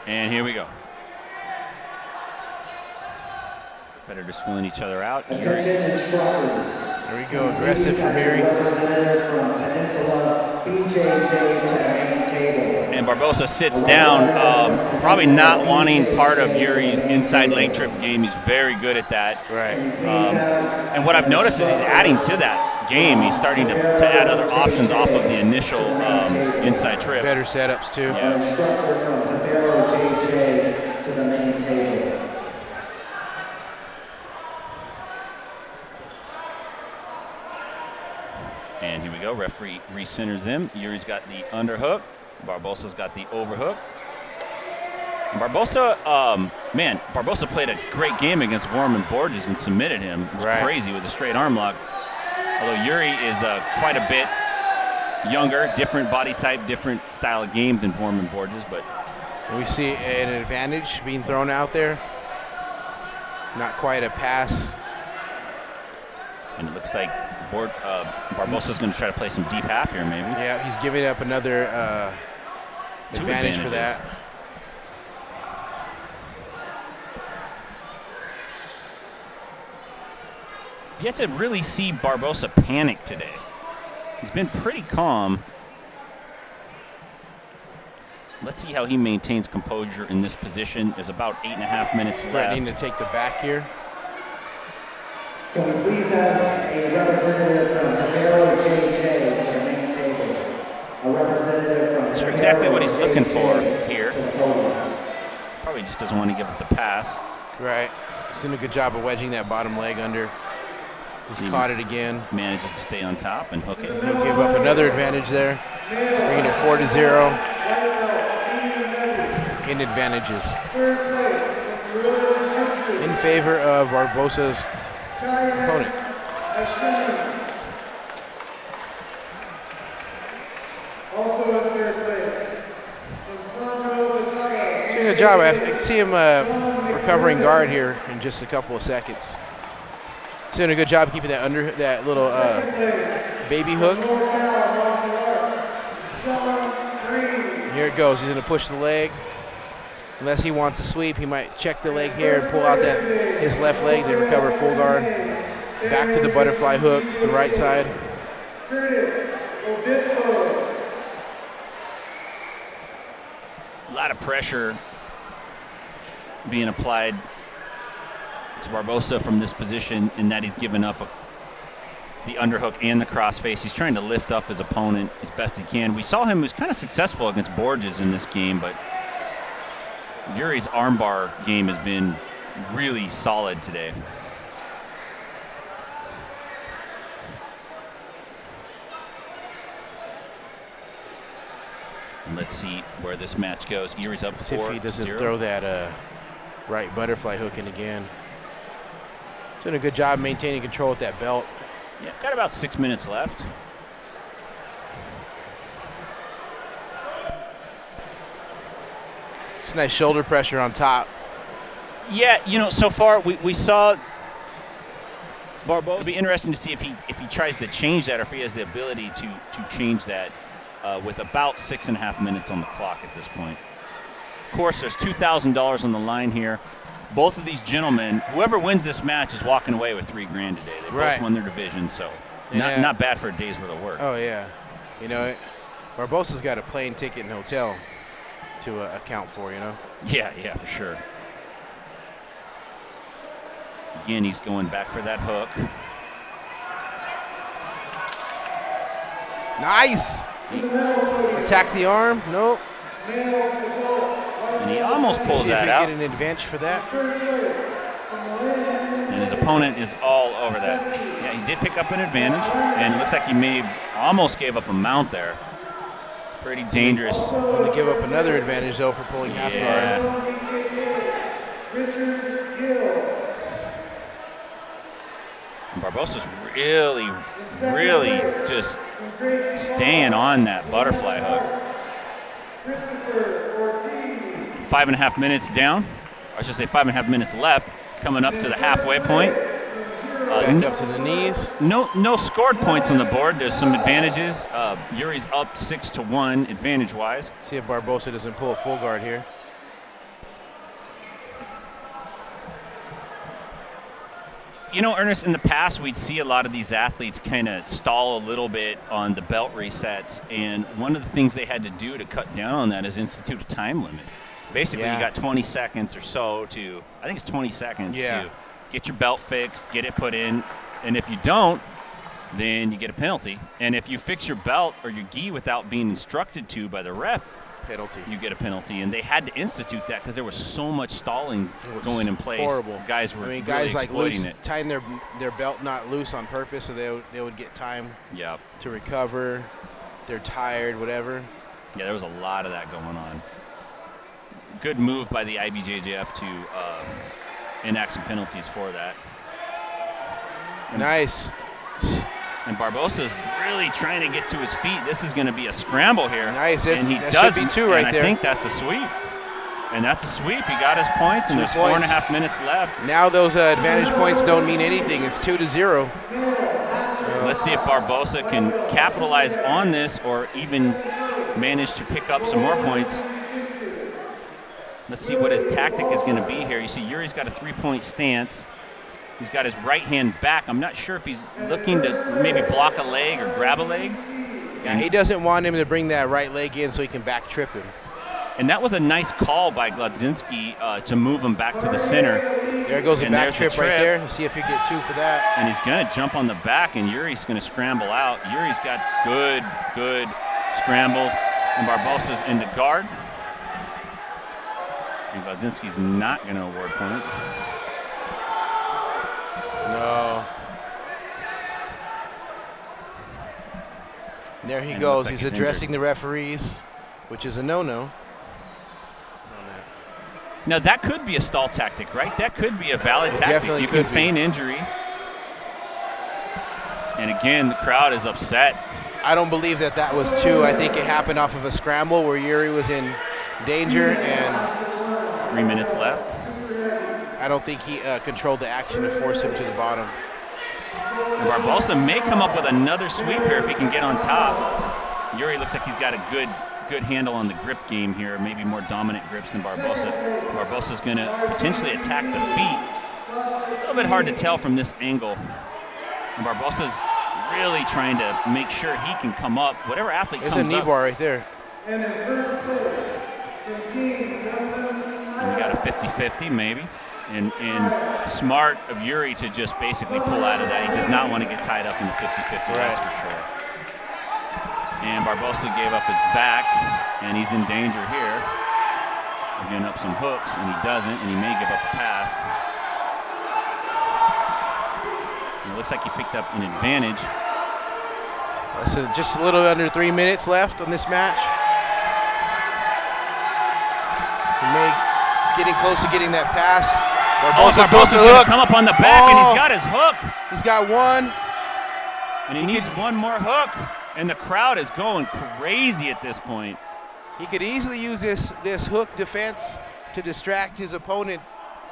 And here we go. Competitors feeling each other out. Attention instructors. There we go, aggressive from Yuri. Representative from Peninsula, BJJ to the main table. And Barbosa sits down, probably not wanting part of Yuri's inside leg trip game. He's very good at that. Right. And what I've noticed is he's adding to that game. He's starting to add other options off of the initial inside trip. Better setups too. Yeah. An instructor from Hibero JJ to the main table. And here we go. Referee recenters them. Yuri's got the underhook. Barbosa's got the overhook. And Barbosa, Barbosa played a great game against Vorman Borges and submitted him. It was crazy with a straight arm lock. Although Yuri is quite a bit younger, different body type, different style of game than Vorman Borges. But we see an advantage being thrown out there. Not quite a pass. And it looks like Barbosa's going to try to play some deep half here, maybe. Yeah, he's giving up another advantage for that. You have to really see Barbosa panic today. He's been pretty calm. Let's see how he maintains composure in this position. There's about 8.5 minutes left. Threatening to take the back here. Can we please have a representative from Hibero JJ to the main table? A representative from That's exactly what he's looking for here. to the podium. Probably just doesn't want to give up the pass. Right. He's doing a good job of wedging that bottom leg under. He's caught it again. Manages to stay on top and hook it. He'll give up another advantage there. Bringing it 4-0. In advantages. In favor of Barbosa's opponent. Also in third place, from Sandro Bataga. Doing a good job. I can see him recovering guard here in just a couple of seconds. He's doing a good job keeping that under that little baby hook. Here it goes. He's going to push the leg. Unless he wants to sweep, he might check the leg here and pull out his left leg to recover full guard. Back to the butterfly hook, the right side. A lot of pressure being applied to Barbosa from this position in that he's given up the underhook and the crossface. He's trying to lift up his opponent as best he can. We saw him, he was kind of successful against Borges in this game, but Yuri's armbar game has been really solid today. And let's see where this match goes. Yuri's up 4-0. See if he doesn't throw that right butterfly hook in again. He's doing a good job maintaining control with that belt. Yeah, got about 6 minutes left. It's nice shoulder pressure on top. Yeah, you know, so far we saw Barbosa. It'll be interesting to see if he tries to change that or if he has the ability to change that with about 6.5 minutes on the clock at this point. Of course, there's $2,000 on the line here. Both of these gentlemen, whoever wins this match is walking away with $3 grand today. They both won their division, so not bad for a day's worth of work. Oh, yeah. You know, Barbosa's got a plane ticket and hotel to account for, you know? Yeah, for sure. Again, he's going back for that hook. Nice! Attack the arm. Nope. And he almost pulls that out. Get an advantage for that. And his opponent is all over that. Yeah, he did pick up an advantage, and it looks like he almost gave up a mount there. Pretty dangerous. Going to give up another advantage, though, for pulling half guard. And Barbosa's really just staying on that butterfly hook. 5.5 minutes down, or I should say 5.5 minutes left, coming up to the halfway point. Back up to the knees. No scored points on the board. There's some advantages. Yuri's up 6-1 advantage-wise. See if Barbosa doesn't pull a full guard here. You know, Ernest, in the past, we'd see a lot of these athletes kind of stall a little bit on the belt resets, and one of the things they had to do to cut down on that is institute a time limit. Basically, you got 20 seconds or so to, I think it's 20 seconds to get your belt fixed, get it put in, and if you don't, then you get a penalty. And if you fix your belt or your gi without being instructed to by the ref, penalty. You get a penalty, and they had to institute that because there was so much stalling going in place. Horrible. Guys were really guys like exploiting it. Tying their belt not loose on purpose, so they would get time to recover. They're tired, whatever. Yeah, there was a lot of that going on. Good move by the IBJJF to enact some penalties for that. Nice. And Barbosa's really trying to get to his feet. This is going to be a scramble here. Nice. And he that does should be two right there. I think that's a sweep. And that's a sweep. He got his points, and there's 4.5 minutes left. Now those advantage points don't mean anything. It's 2-0. Let's see if Barbosa can capitalize on this or even manage to pick up some more points. Let's see what his tactic is going to be here. You see Yuri's got a 3-point stance. He's got his right hand back. I'm not sure if he's looking to maybe block a leg or grab a leg. Yeah, he doesn't want him to bring that right leg in so he can back trip him. And that was a nice call by Glodzinski to move him back to the center. There goes a back trip right there. Let's see if you get 2 for that. And he's going to jump on the back, and Yuri's going to scramble out. Yuri's got good scrambles, and Barbosa's in the guard. And Glodzinski's not going to award points. No. And there he goes. Like he's addressing the referees, which is a no-no. Now, that could be a stall tactic, right? That could be a valid tactic. Definitely you can feign injury. And again, the crowd is upset. I don't believe that was 2. I think it happened off of a scramble where Yuri was in danger, and 3 minutes left. I don't think he controlled the action to force him to the bottom. And Barbosa may come up with another sweep here if he can get on top. Yuri looks like he's got a good handle on the grip game here, maybe more dominant grips than Barbosa. Barbosa's going to potentially attack the feet. A little bit hard to tell from this angle. And Barbosa's really trying to make sure he can come up. Whatever athlete There's comes up. There's a knee bar right there. And in first place, from team and we got a 50-50 maybe. And smart of Yuri to just basically pull out of that. He does not want to get tied up in the 50-50, that's for sure. And Barbosa gave up his back, and he's in danger here. Again, up some hooks, and he doesn't, and he may give up a pass. And it looks like he picked up an advantage. So just a little under 3 minutes left on this match. Getting close to getting that pass. Barbosa's going to come up on the back, and he's got his hook. He's got one. And he needs one more hook. And the crowd is going crazy at this point. He could easily use this hook defense to distract his opponent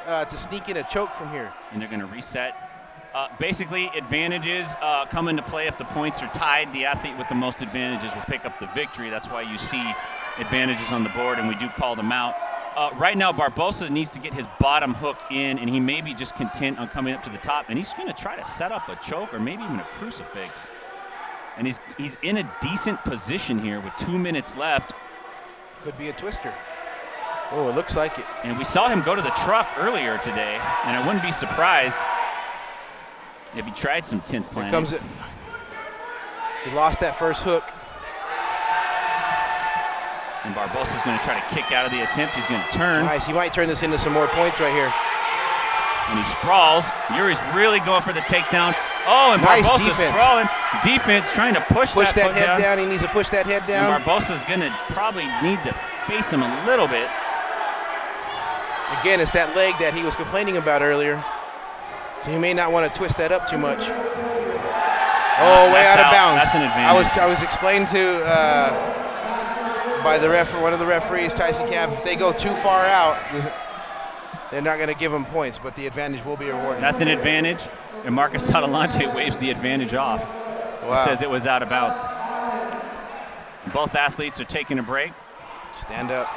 to sneak in a choke from here. And they're going to reset. Basically, advantages come into play if the points are tied. The athlete with the most advantages will pick up the victory. That's why you see advantages on the board, and we do call them out. Right now, Barbosa needs to get his bottom hook in, and he may be just content on coming up to the top, and he's going to try to set up a choke or maybe even a crucifix. And he's in a decent position here with 2 minutes left. Could be a twister. Oh, it looks like it. And we saw him go to the truck earlier today, and I wouldn't be surprised if he tried some 10th planning. Here comes it. He lost that first hook. And Barbosa's going to try to kick out of the attempt. He's going to turn. Nice. He might turn this into some more points right here. And he sprawls. Yuri's really going for the takedown. Oh, and nice Barbosa's defense. sprawling. Defense trying to push that head down. He needs to push that head down. And Barbosa's going to probably need to face him a little bit. Again, it's that leg that he was complaining about earlier. So he may not want to twist that up too much. Oh, way out of bounds. That's an advantage. I was explained to by one of the referees, Tyson Camp, if they go too far out, they're not going to give them points, but the advantage will be rewarded. That's an advantage, and Marcus Adelante waves the advantage off. Wow. He says it was out of bounds. Both athletes are taking a break. Stand up.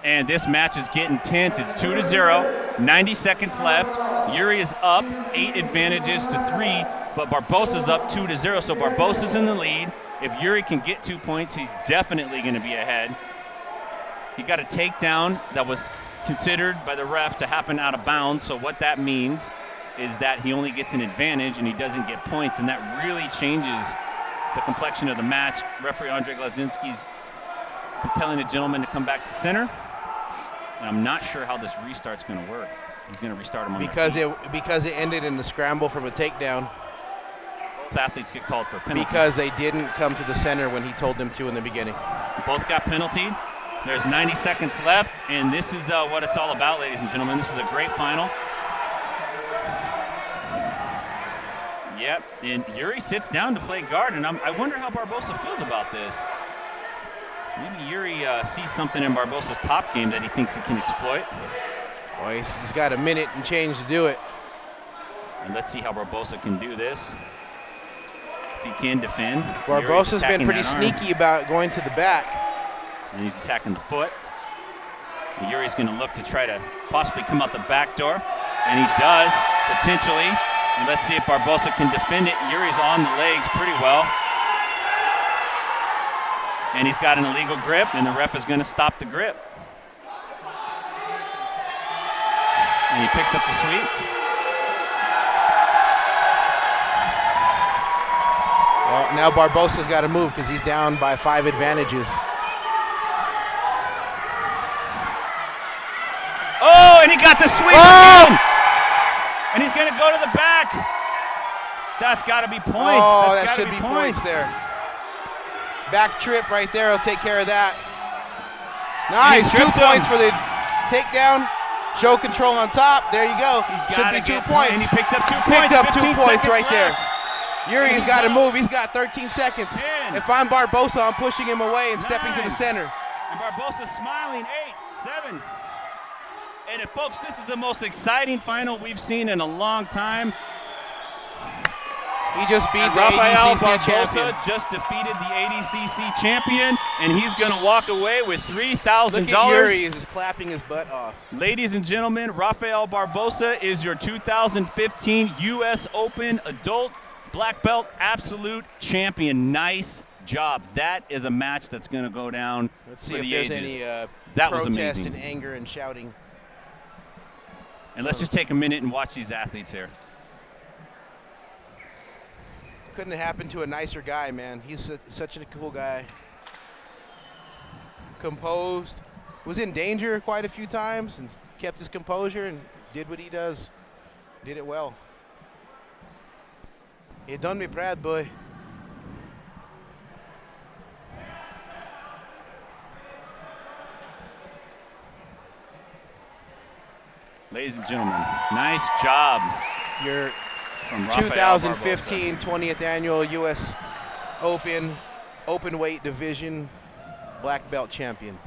And this match is getting tense. It's 2-0. 90 seconds left. Yuri is up 8 advantages to 3, but Barbosa's up 2-0, so Barbosa's in the lead. If Yuri can get 2 points, he's definitely going to be ahead. He got a takedown that was considered by the ref to happen out of bounds, so what that means is that he only gets an advantage and he doesn't get points, and that really changes the complexion of the match. Referee Andre Gladzinski's compelling the gentleman to come back to center, and I'm not sure how this restart's going to work. He's going to restart him on because it ended in the scramble from a takedown. Both athletes get called for a penalty. Because they didn't come to the center when he told them to in the beginning. Both got penaltied. There's 90 seconds left, and this is what it's all about, ladies and gentlemen. This is a great final. Yep, and Yuri sits down to play guard, and I wonder how Barbosa feels about this. Maybe Yuri sees something in Barbosa's top game that he thinks he can exploit. Well, he's got a minute and change to do it. And let's see how Barbosa can do this. If he can defend. Barbosa's been pretty sneaky about going to the back. And he's attacking the foot. And Yuri's going to look to try to possibly come out the back door. And he does, potentially. And let's see if Barbosa can defend it. Yuri's on the legs pretty well. And he's got an illegal grip, and the ref is going to stop the grip. And he picks up the sweep. Well, now Barbosa's got to move because he's down by 5 advantages. Oh, and he got the sweep again! And he's going to go to the back. That's got to be points. Oh, that should be points there. Back trip right there will take care of that. Nice, 2 points for the takedown. Show control on top. There you go. Should be 2 points. And he picked up 2 points. Picked up 2 points right there. Yuri's got to out. move. He's got 13 seconds. 10. If I'm Barbosa, I'm pushing him away and stepping to the 9. center. And Barbosa's smiling. 8, 7. And folks, this is the most exciting final we've seen in a long time. He just beat the Rafael ADCC Barbosa champion. just defeated the ADCC champion, and he's going to walk away with $3,000. Look at Yuri is clapping his butt off. Ladies and gentlemen, Rafael Barbosa is your 2015 U.S. Open Adult Black Belt Absolute Champion. Nice job. That is a match that's going to go down Let's see for if the there's ages. any That was protest amazing. and anger and shouting. And let's just take a minute and watch these athletes here. Couldn't have happened to a nicer guy, man. He's such a cool guy. Composed. Was in danger quite a few times and kept his composure and did what he does. Did it well. He done me proud, boy. Ladies and gentlemen, nice job. Your From Rafael 2015 20th annual U.S. Open weight division black belt champion.